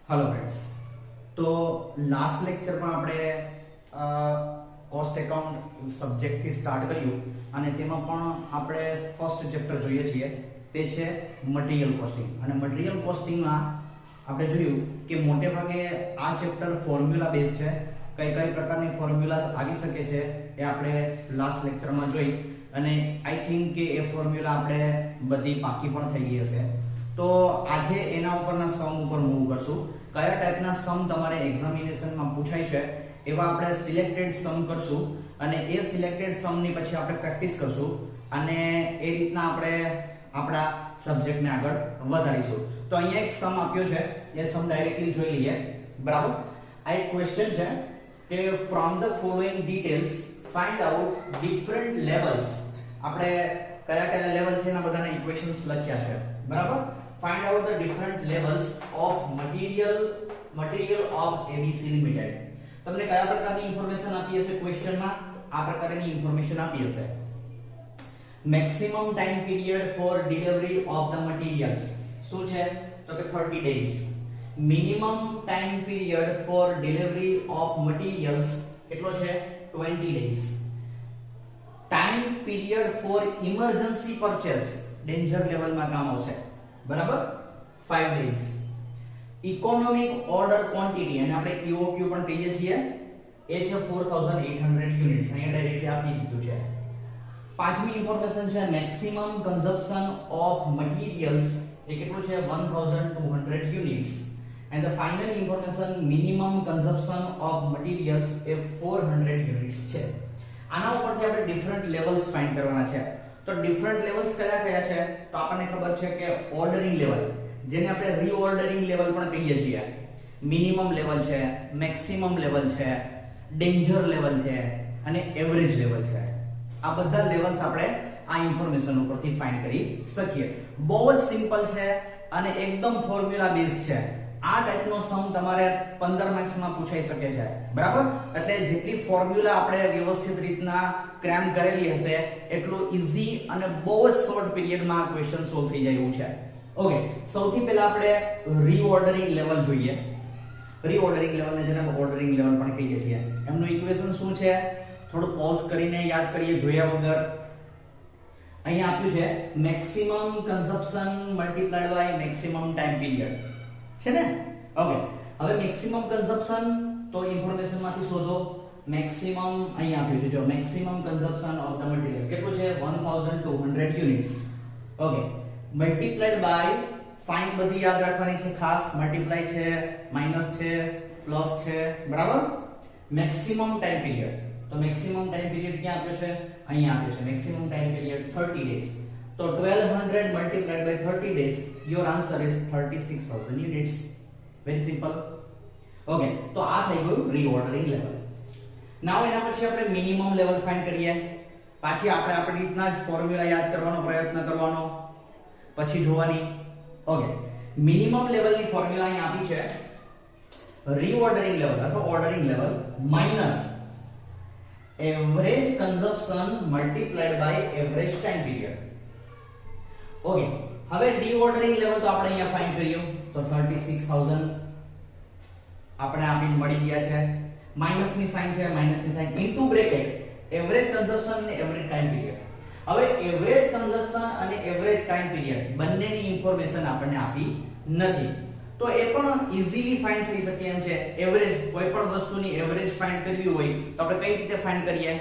Hello friends. तो last lecture में આપણે કોસ્ટ એકાઉન્ટ સબ્જેક્ટ થી સ્ટાર્ટ કર્યું અને તેમાં પણ આપણે ફર્સ્ટ ચેપ્ટર જોઈએ છીએ તે છે મટીરીયલ કોસ્ટિંગ અને મટીરીયલ કોસ્ટિંગ માં આપણે જોયું કે મોટે ભાગે આ ચેપ્ટર ફોર્મ્યુલા બેઝ છે કઈ કઈ પ્રકારની ફોર્મ્યુલાસ આવી શકે છે એ આપણે લાસ્ટ લેક્ચર માં જોઈ અને આઈ થિંક કે એ ફોર્મ્યુલા આપણે બધી પાકી પણ થઈ ગઈ હશે। તો આજે એના ઉપરના સમ ઉપર મૂવ કરશું। કયા ટાઈપના સમ તમારે એક્ઝામિનેશન માં પૂછાય છે એવા આપણે સિલેક્ટેડ સમ કરશું અને એ સિલેક્ટેડ સમ ની પછી આપણે પ્રેક્ટિસ કરશું અને એ રીતના આપણે આપણા સબ્જેક્ટને આગળ વધારીશું। તો અહીંયા એક સમ આપ્યો છે એ સમ ડાયરેક્ટલી જોઈ લઈએ। બરાબર, આ એક ક્વેશ્ચન છે કે from the following details find out different levels. આપણે કયા કયા લેવલ છે એના બધાના ઇક્વેશન્સ લખ્યા છે। બરાબર, find out the different levels of material of ABC Limited। તમને કયા પ્રકારની ઇન્ફોર્મેશન આપી હશે ક્વેશ્ચન માં? આ પ્રકારની ઇન્ફોર્મેશન આપી હશે। Maximum time period for delivery of the materials શું છે? તો કે 30 days. Minimum time period for delivery of materials કેટલો છે? 20 days. Time period for emergency purchase danger લેવલમાં કામ આવશે। બરાબર, 5 ડેઝ। ઇકોનોમિક ઓર્ડર ક્વોન્ટિટી અને આપણે EOQ પણ કહીએ છીએ એ છે 4800 યુનિટ્સ અહીંયા ડાયરેક્ટલી આપી દીધું છે। પાંચમી ઇન્ફોર્મેશન છે મેક્સિમમ કન્ઝમ્પશન ઓફ મટીરીયલ્સ એ કેટલું છે? 1200 units and the final information minimum consumption of materials A 400 units છે। આના ઉપરથી આપણે ડિફરન્ટ લેવલ્સ ફાઇન્ડ કરવાના છે। તો ડિફરન્ટ લેવલ્સ કયા કયા છે? તો આપણને ખબર છે કે ઓર્ડરિંગ લેવલ જેને આપણે રીઓર્ડરિંગ લેવલ પણ કહીએ છીએ, મિનિમમ લેવલ છે, મેક્સિમમ લેવલ છે, ડેન્જર લેવલ છે અને એવરેજ લેવલ છે। આ બધા લેવલ્સ આપણે આ ઇન્ફોર્મેશન ઉપરથી ફાઇન્ડ કરી શકીએ। બહુ જ સિમ્પલ છે અને એકદમ ફોર્મ્યુલા બેઝ છે। આ ટાઈપનો સમ તમારે 15 માર્ક્સમાં પૂછાઈ શકે છે। બરાબર, એટલે જેટલી ફોર્મ્યુલા આપણે વ્યવસ્થિત રીતના ક્રેમ કરેલી હશે એટલું ઈઝી અને બહુ જ શોર્ટ પીરિયડમાં ક્વેશ્ચન સોલ્વ થઈ જાય એવું છે। ઓકે, સૌથી પહેલા આપણે રીઓર્ડરિંગ લેવલ જોઈએ। રીઓર્ડરિંગ લેવલને જેને આપણે ઓર્ડરિંગ લેવલ પણ કહીએ છીએ, એમનું ઇક્વેશન શું છે? થોડું પોઝ કરીને યાદ કરીએ જોયા વગર। અહીંયા આપ્યું છે maximum consumption multiplied by maximum time period છે ને? ઓકે, હવે મેક્સિમમ કન્ઝમ્પશન તો ઇન્ફોર્મેશન માંથી શોધો। મેક્સિમમ અહીંયા આપ્યું છે, જો maximum consumption of the materials કેટલું છે? 1200 units. Okay, multiplied by sign બધી યાદ રાખવાની છે ખાસ, મલ્ટીપ્લાય છે, માઈનસ છે, પ્લસ છે। બરાબર, મેક્સિમમ ટાઈમ પીરિયડ તો મેક્સિમમ ટાઈમ પીરિયડ ક્યાં આપ્યો છે? અહીંયા આપ્યો છે મેક્સિમમ ટાઈમ પીરિયડ 30 ડેઝ। તો 1200 multiplied by 30 days, your answer is 36000 units। very simple। okay, તો આ થઈ ગયું રીઓર્ડરિંગ લેવલ। નાઉ એના પછી આપણે મિનિમમ લેવલ ફાઇન્ડ કરીએ। પાછી આપણે આપણી રીતના જ ફોર્મ્યુલા યાદ કરવાનો પ્રયત્ન કરવાનો, પછી જોવાની। ઓકે, મિનિમમ લેવલની ફોર્મ્યુલા અહીં આપી છે રીઓર્ડરિંગ લેવલ અથવા ordering level minus average consumption multiplied by average time period. Okay, હવે ડીઓર્ડરિંગ લેવલ તો આપણે અહીંયા ફાઇન્ડ કર્યું તો 36000 આપણે આપીને મળી ગયા છે। માઈનસની સાઇન છે, માઈનસની sign into bracket average consumption અને એવરેજ ટાઈમ પીરિયડ। હવે એવરેજ કન્ઝમ્પશન અને એવરેજ ટાઈમ પીરિયડ બંનેની ઇન્ફોર્મેશન આપણને આપી નથી, તો એ પણ ઈઝીલી ફાઇન્ડ થઈ શકે એમ છે। એવરેજ કોઈ પણ વસ્તુની એવરેજ ફાઇન્ડ કરવી હોય તો આપણે કઈ રીતે ફાઇન્ડ કરીએ?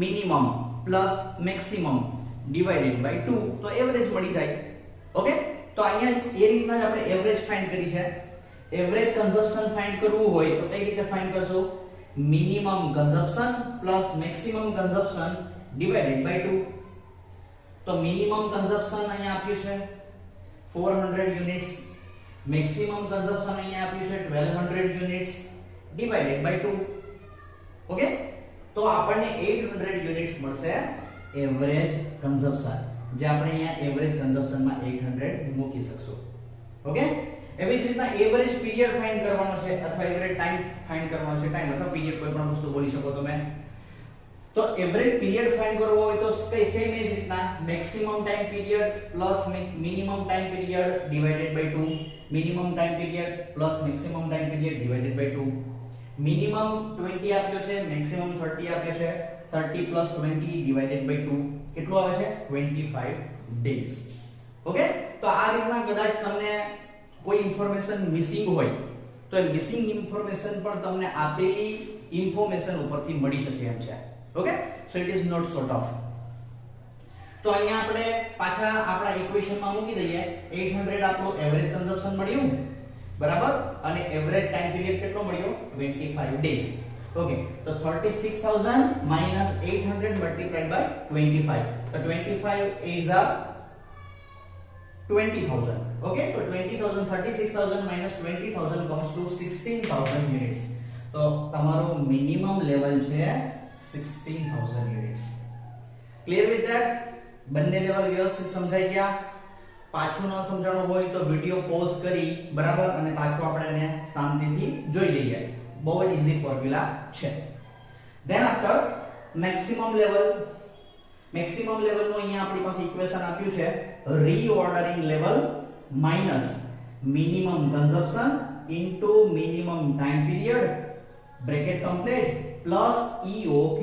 Minimum plus maximum divided by 2 તો એવરેજ મળી જાય। ઓકે, તો અહીંયા એ રીતના જ આપણે એવરેજ ફાઇન્ડ કરી છે। એવરેજ કન્ઝમ્પશન ફાઇન્ડ કરવું હોય તો કઈ રીતે ફાઇન્ડ કરશો? Minimum consumption plus maximum consumption divided by 2। તો મિનિમમ કન્ઝમ્પશન અહીંયા આપ્યું છે 400 યુનિટ્સ, મેક્સિમમ કન્ઝમ્પશન અહીંયા આપ્યું છે 1200 યુનિટ્સ ડિવાઇડેડ બાય 2। ઓકે, તો આપણને 800 યુનિટ્સ મળશે એવરેજ કન્ઝમ્પશન, જે આપણે અહીંયા એવરેજ કન્ઝમ્પશનમાં 800 મૂકી શકશું। ઓકે, એવી જ રીતના એવરેજ પીરિયડ ફાઇન્ડ કરવાનો છે અથવા એવરેજ ટાઈમ ફાઇન્ડ કરવાનો છે। ટાઈમ અથવા પીરિયડ કોઈ પણ વસ્તુ બોલી શકો તમે। તો એવરેજ પીરિયડ ફાઇન્ડ કરવો હોય તો સેમ એ જ રીતના maximum time period plus minimum time period divided by 2, minimum time period plus maximum time period divided by 2. Minimum 20 આપ્યો છે, મેક્સિમમ 30 આપ્યો છે, 30 પ્લસ 20 ડિવાઇડેડ બાય 2 કેટલું આવે છે 25 ડેઝ. ઓકે, તો આ રીતના કદાચ તમને કોઈ ઇન્ફોર્મેશન મિસિંગ હોય તો એ મિસિંગ ઇન્ફોર્મેશન પણ તમને આપેલી ઇન્ફોર્મેશન ઉપરથી મળી શકે એમ છે. Okay, so it is not sort of. તો અહીંયા આપણે પાછા આપણા ઇક્વેશનમાં મૂકી દઈએ. 800 આપણું એવરેજ કન્ઝમ્પશન મળ્યું, બરાબર, અને એવરેજ ટાઈમ પીરિયડ કેટલો મળ્યો 25 ડેઝ. ઓકે, તો 36000 minus 800 multiplied by 25. તો 25 is a 20000. Okay, so 20000 36000 minus 20000 comes to 16000 units. તો તમારો મિનિમમ લેવલ છે 16000 units. Clear with that? બંને લેવલ વ્યવસ્થિત સમજાઈ ગયા? પાછું ન સમજાણું હોય તો વિડિયો પોઝ કરી, બરાબર, અને પાછું આપણે એને શાંતિથી જોઈ લઈએ. બહુ જ ઈઝી ફોર્મ્યુલા છે. ધેન આફ્ટર મેક્સિમમ લેવલ નું અહીંયા આપણી પાસે ઇક્વેશન આપ્યું છે reordering level minus minimum consumption into minimum time period bracket complete plus EOQ,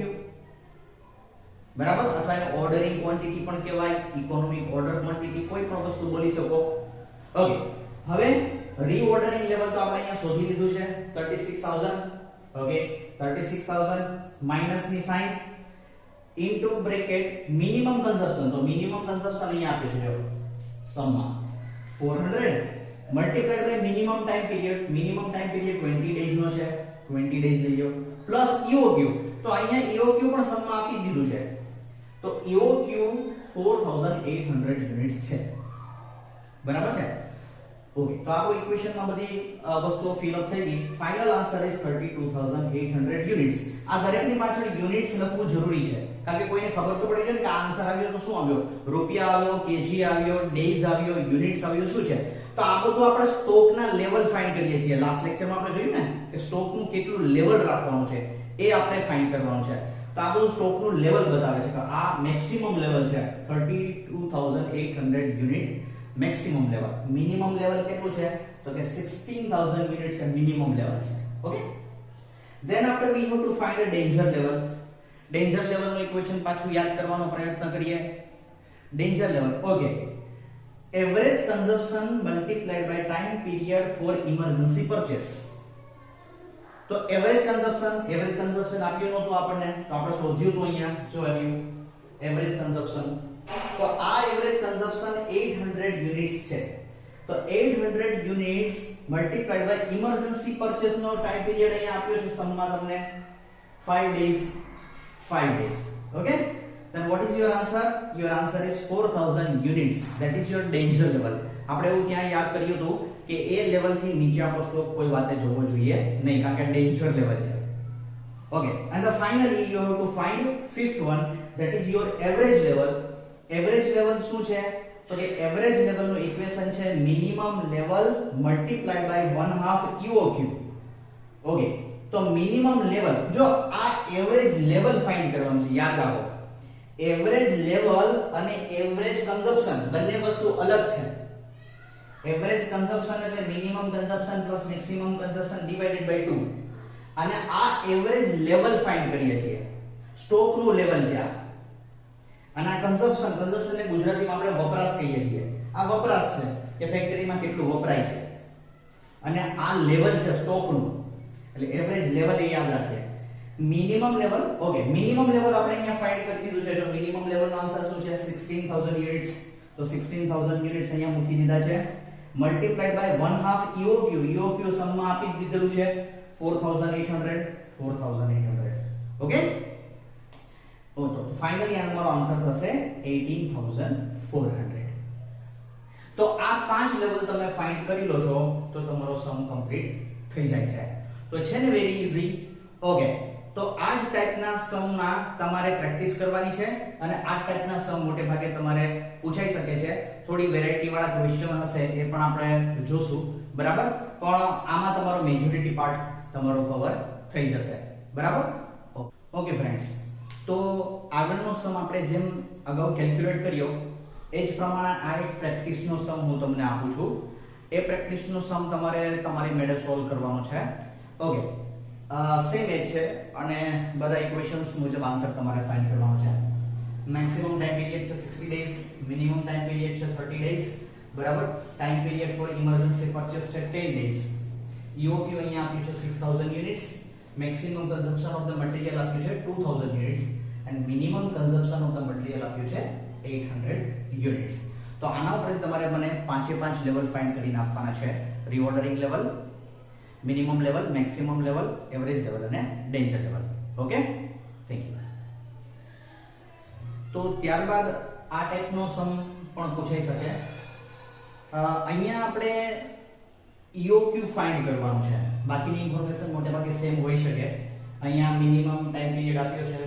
બરાબર, અથવા એને ઓર્ડરિંગ ક્વોન્ટિટી પણ કહેવાય, ઇકોનોમિક ઓર્ડર ક્વોન્ટિટી, કોઈ પણ વસ્તુ બોલી શકો. ઓકે, હવે રીઓર્ડરિંગ લેવલ તો આપણે અહીંયા શોધી લીધું છે 36000. ઓકે, 36000 માઈનસ ની sign into bracket minimum consumption. તો મિનિમમ કન્ઝમ્પશન અહીંયા આપ્યું છે, જો સમમાં 400 multiplied by minimum time period. Minimum time period 20 days નો છે, 20 ડેઝ લઈ લો, પ્લસ EOQ. તો અહીંયા EOQ પણ સમમાં આપી દીધું છે. તો EOQ 4800 યુનિટ્સ છે, બરાબર છે. ઓકે, તો આપણો ઇક્વેશનમાં બધી વસ્તુઓ ફિલ અપ થઈ ગઈ. Final answer is 32800 units. આ દરેકની પાછળ યુનિટ્સ લખવું જરૂરી છે, કારણ કે કોઈને ખબર તો પડી જાય કે આ આન્સર આવ્યો તો શું આવ્યો, રૂપિયા આવ્યો, કેજી આવ્યો, ડેઝ આવ્યો, યુનિટ્સ આવ્યો, શું છે. તો આ બધું આપણે સ્ટોકના લેવલ ફાઇન્ડ કરીએ છીએ. લાસ્ટ લેક્ચરમાં આપણે જોયું ને કે સ્ટોકનું કેટલું લેવલ રાખવાનું છે એ આપણે ફાઇન્ડ કરવાનું છે. તો આ બધું સ્ટોકનું લેવલ બતાવે છે કે આ મેક્સિમમ લેવલ છે 32800 unit maximum level. Minimum level કેટલું છે તો કે 16000 યુનિટ્સ એ મિનિમમ લેવલ છે. Okay, then after we have to find a danger level. Danger લેવલનું ઇક્વેશન પાછું યાદ કરવાનો પ્રયત્ન કરીએ. Danger level, okay, average consumption multiplied by time period for emergency purchase. તો એવરેજ કન્ઝમ્પશન આપ્યું નહોતું આપણને, તો આપણે શોધ્યું તો અહીંયા જો આવ્યું એવરેજ કન્ઝમ્પશન. તો આ એવરેજ કન્ઝમ્પશન 800 યુનિટ્સ છે. તો 800 units multiplied by emergency purchase નો ટાઈમ પીરિયડ અહીંયા આપ્યો છે સમમાં તમને 5 days. Okay, then what is your answer? Your answer is 4000 units. That is your danger level. આપણે એવું ત્યાં યાદ કર્યું હતું કે એ લેવલ થી નીચે આપણો સ્ટોક કોઈ વાતે જવો જોઈએ નહીં, કારણ કે ડેન્જર લેવલ છે. Okay, and the finally you have to find fifth one, that is your average level. Average level શું છે તો કે એવરેજ લેવલનું ઇક્વેશન છે minimum level multiplied by 1/2 EOQ. Okay, તો મિનિમમ લેવલ, જો આ એવરેજ લેવલ ફાઇન્ડ કરવાનું છે, યાદ રાખો. એવરેજ લેવલ અને એવરેજ કન્ઝમ્પશન બંને વસ્તુ અલગ છે. એવરેજ કન્ઝમ્પશન એટલે minimum consumption plus maximum consumption divided by 2, અને આ એવરેજ લેવલ ફાઇન્ડ કરીએ છીએ, સ્ટોકનું લેવલ છે આ. અને આ કન્ઝમ્પશન ને ગુજરાતીમાં આપણે વપરાશ કહીએ છીએ. આ વપરાશ છે કે ફેક્ટરીમાં કેટલું વપરાય છે, અને આ લેવલ છે સ્ટોકનું, એટલે એવરેજ લેવલ એ યાદ રાખીએ. Minimum level, okay, minimum level આપણે અહીંયા ફાઇન્ડ કરી દીધું છે. જો મિનિમમ લેવલનો આન્સર શું છે 16000 યુનિટ્સ. તો 16000 યુનિટ્સ અહીંયા મૂકી દીધા છે, મલ્ટીપ્લાઈડ બાય 1/2 EOQ સમમાં આપી દીધેલું છે 4800. ઓકે, તો ફાઇનલી અમારો આન્સર થશે 18400. તો આ પાંચ લેવલ તમે ફાઇન્ડ કરી લો છો તો તમારો સમ કમ્પ્લીટ થઈ જાય છે. તો છે ને વેરી ઈઝી. ઓકે, તો આ જ ટાઈપના સમના તમારે પ્રેક્ટિસ કરવાની છે, અને આ ટાઈપના સમ મોટે ભાગે તમારે પૂછાઈ શકે છે. થોડી વેરાયટી વાળા ક્વેશ્ચન હશે એ પણ આપણે જોશું, બરાબર, પણ આમાં તમારો મેજોરિટી પાર્ટ તમારો કવર થઈ જશે, બરાબર. ઓકે ફ્રેન્ડ્સ, તો આગળનો સમ આપણે જેમ અગાઉ કેલ્ક્યુલેટ કર્યો એ જ પ્રમાણે આ એક પ્રેક્ટિસનો સમ હું તમને આપું છું. એ પ્રેક્ટિસનો સમ તમારે તમારી મેળે સોલ્વ કરવાનો છે. ઓકે, સેમ એજ છે અને બધા ઇક્વેશન્સ મુજબ આન્સર તમારે ફાઇન્ડ કરવાનો છે. મેક્સિમમ ટાઈમ પીરિયડ છે 60 ડેઝ, મિનિમમ ટાઈમ પીરિયડ છે 30 ડેઝ, બરાબર. Time period for emergency purchase છે 10 ડેઝ. EOQ અહીંયા આપ્યું છે 6000 units, maximum consumption of the material આપ્યું છે 2000 units and minimum consumption of the material આપ્યું છે 800 યુનિટ્સ. તો આના ઉપરથી તમારે મને 5 લેવલ ફાઇન્ડ કરીને આપવાના છે. Reordering level, minimum level, maximum level, average level અને danger level. Okay, thank you. તો ત્યારબાદ આ ટાઈપનો સમ પણ પૂછાઈ શકે. અહીંયા આપણે EOQ ફાઇન્ડ કરવાનું છે. બાકીની ઇન્ફોર્મેશન મોટે ભાગે સેમ હોઈ શકે. અહીંયા મિનિમમ ટાઈમ પીરિયડ આપ્યો છે,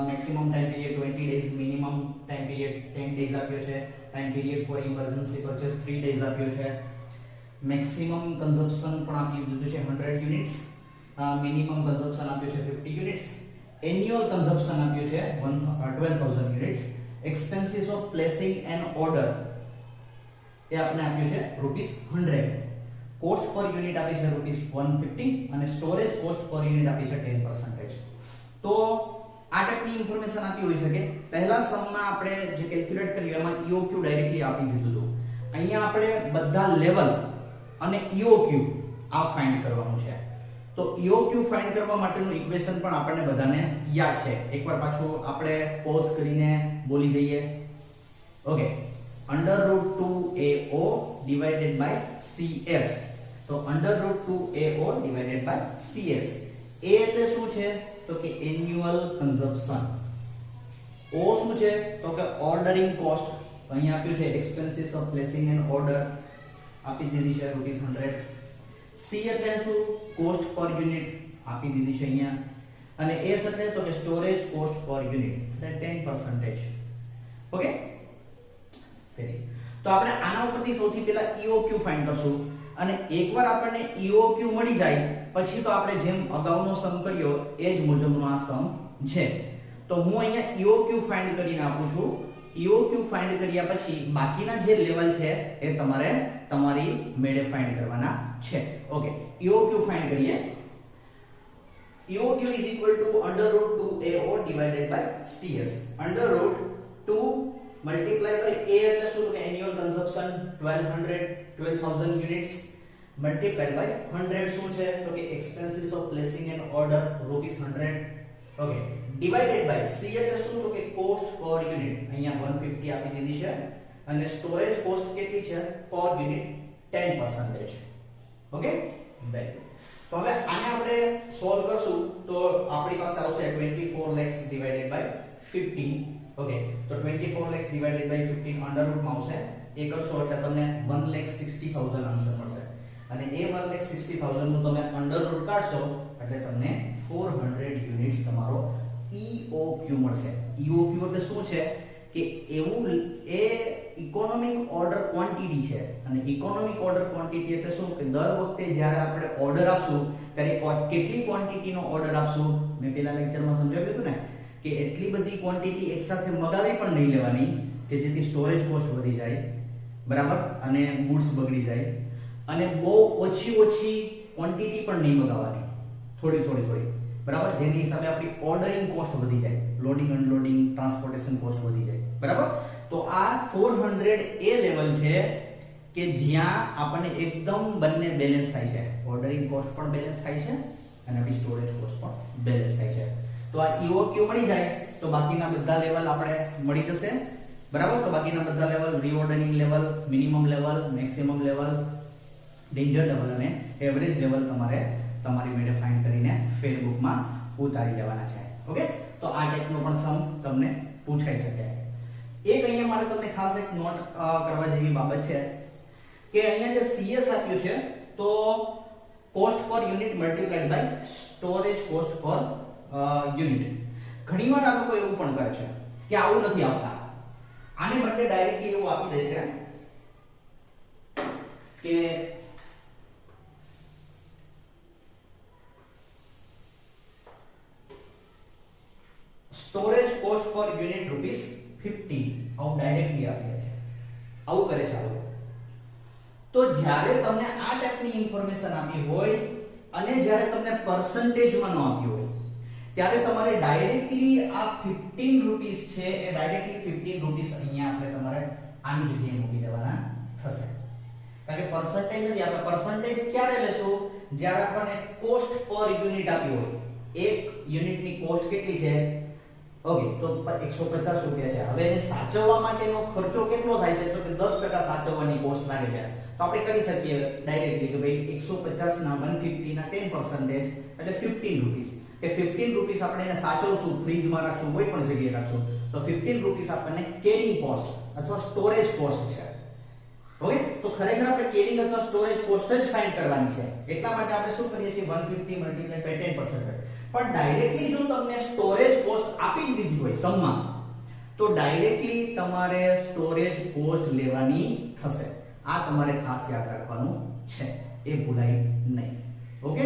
maximum time period 20 days, minimum time period 10 days આપ્યો છે, time period for emergency purchase 3 days આપ્યો છે, મેક્સિમમ કન્ઝમ્પશન પણ આપી દીધું છે 100 યુનિટ્સ, મિનિમમ કન્ઝમ્પશન આપ્યું છે 50 યુનિટ્સ, એન્યુઅલ કન્ઝમ્પશન આપ્યું છે 12000 units, expenses of placing an order એ આપણે આપ્યું છે ₹100, કોસ્ટ પર યુનિટ આપી છે ₹150 અને સ્ટોરેજ કોસ્ટ પર યુનિટ આપી છે 10%. તો આ ટાઈપની ઇન્ફોર્મેશન આપી હોઈ શકે. પહેલા સમમાં આપણે જે કેલ્ક્યુલેટ કર્યું એમાં EOQ ડાયરેક્ટલી આપી દીધું હતું. અહીંયા આપણે બધા લેવલ અને EOQ આ ફાઇન્ડ કરવાનું છે. તો EOQ ફાઇન્ડ કરવા માટેનું ઇક્વેશન પણ આપણને બધાને યાદ છે. એકવાર પાછું આપણે પોઝ કરીને બોલી જઈએ. Okay, √2AO divided by CS. તો √2AO divided by CS. A એટલે શું છે? તો કે એન્યુઅલ કન્ઝમ્પશન. O શું છે? તો કે ઓર્ડરિંગ કોસ્ટ. અહીંયા આપ્યું છે expenses of placing an order આપી દીધી છે ₹100. C એટલે શું? કોસ્ટ પર યુનિટ આપી દીધી છે અહીંયા. અને S એટલે તો કે સ્ટોરેજ કોસ્ટ પર યુનિટ એટલે 10%. ઓકે, તો આપણે આના ઉપરથી સૌથી પહેલા EOQ ફાઇન્ડ કરશું અને એકવાર આપણને EOQ મળી જાય પછી તો આપણે જેમ અગાઉનો સમ કર્યો એ જ મુજબનો આ સમ છે. તો હું અહીંયા EOQ ફાઇન્ડ કરીને આપું છું. EOQ ફાઇન્ડ કર્યા પછી બાકીના જે લેવલ છે એ તમારે તમારી મેળે ફાઇન્ડ કરવાના છે. ઓકે, EOQ ફાઇન્ડ કરીએ. EOQ is equal to √2AO divided by CS. √2 multiplied by A એટલે શું? કે annual consumption 12000 units multiplied by 100 શું છે? તો કે expenses of placing an order ₹100. Okay, divided by C એટલે શું? તો કે cost per unit. અહીંયા 150 આપી દીધી છે અને સ્ટોરેજ કોસ્ટ કેટલી છે પર યુનિટ? 10%. Okay, very good. તો હવે આને આપણે સોલ્વ કરશું તો આપણી પાસે આવશે 24 lakhs divided by 15. ઓકે, તો 24 lakhs divided by 15 અંડર રૂટમાં આવશે. એ કરશો એટલે તમને 1,60,000 આન્સર મળશે અને એ 1,60,000 નું તમે અંડર રૂટ કાઢશો એટલે તમને 400 યુનિટ્સ તમારો EOQ મળશે. EOQ એટલે શું છે? કે એવું એ ઇકોનોમિક ઓર્ડર ક્વોન્ટિટી છે અને ઇકોનોમિક ઓર્ડર ક્વોન્ટિટી એટલે શું? કે દર વખતે જ્યારે આપણે ઓર્ડર આપશું ત્યારે કેટલી ક્વોન્ટિટીનો ઓર્ડર આપશું? મેં પહેલા લેક્ચરમાં સમજાવ્યું હતું ને કે એટલી બધી ક્વોન્ટિટી એકસાથે મગાવી પણ નહીં લેવાની કે જેથી સ્ટોરેજ કોસ્ટ વધી જાય, બરાબર, અને ગુડ્સ બગડી જાય. અને બહુ ઓછી ક્વોન્ટિટી પણ નહીં મગાવવાની, થોડી, બરાબર, જેની હિસાબે આપણી ઓર્ડરિંગ કોસ્ટ વધી જાય, લોડિંગ અનલોડિંગ ટ્રાન્સપોર્ટેશન કોસ્ટ વધી જાય, બરાબર. તો આ 400 એ લેવલ છે કે જ્યાં આપણને એકદમ બંને બેલેન્સ થાય છે. ઓર્ડરિંગ કોસ્ટ પણ બેલેન્સ થાય છે અને આપણી સ્ટોરેજ કોસ્ટ પણ બેલેન્સ થાય છે. તો આ EOQ મળી જાય તો બાકીના બધા લેવલ આપણે મળી જશે, બરાબર. તો બાકીના બધા level, reordering level, minimum level, maximum level, danger level અને એવરેજ લેવલ તમારે તમારી મેળે ફાઇન્ડ કરીને ફેરબુકમાં ઉતારી લેવાના છે. ઓકે, તો આ ટાઈપનો પણ સમ તમને પૂછાઈ શકે. એક અહીંયા મારે તમને ખાસ એક નોટ કરવા જેવી બાબત છે કે અહીંયા જે CS આપ્યું છે તો cost per unit multiplied by storage cost per unit. ઘણીવાર આ લોકો એવું પણ કરે છે કે આવું નથી આપતા, આને બદલે ડાયરેક્ટલી એવું આપી દે છે કે ડાયરેક્ટલી આપી દે છે, આવું કરે છે આવું. તો જ્યારે તમને આ ટાઈપની ઇન્ફોર્મેશન આપી હોય અને જ્યારે તમને પર્સન્ટેજમાં ન આપી હોય ત્યારે તમારે ડાયરેક્ટલી આ 15 રૂપીસ છે એ ડાયરેક્ટલી 15 રૂપીસ અહીંયા આપણે તમારે આની જગ્યાએ મૂકી દેવાના થશે. કારણ કે પર્સન્ટેજ નથી, આપણે પર્સન્ટેજ ક્યારે લેશું જ્યારે આપણને કોસ્ટ પર યુનિટ આપી હોય. એક યુનિટની કોસ્ટ કેટલી છે? ઓકે, તો 150 રૂપિયા છે. હવે એને સાચવવા માટેનો ખર્ચો કેટલો થાય છે? તો કે 10% સાચવવાની કોસ્ટ લાગે છે. તો આપણે કરી શકીએ ડાયરેક્ટલી કે ભાઈ 150 ના 150 ના 10% એટલે 15 રૂપીસ. કે 15 રૂપીસ આપણે એને સાચવશું, ફ્રીજમાં રાખશું, કોઈ પણ જગ્યાએ રાખશું, તો 15 રૂપીસ આપણને કેરિંગ કોસ્ટ અથવા સ્ટોરેજ કોસ્ટ છે. ઓકે, તો ખરેખર આપણે કેરિંગ અથવા સ્ટોરેજ કોસ્ટ જ ફાઇન્ડ કરવાની છે. એટલા માટે આપણે શું કરીએ છીએ 150 મલ્ટીપ્લાય બાય 10%. પણ ડાયરેક્ટલી જો તમને સ્ટોરેજ કોસ્ટ આપી દીધી હોય સમમાં, તો ડાયરેક્ટલી તમારે સ્ટોરેજ કોસ્ટ લેવાની થશે. આ તમારે ખાસ યાદ રાખવાનું છે, એ ભૂલાય નહીં. ઓકે,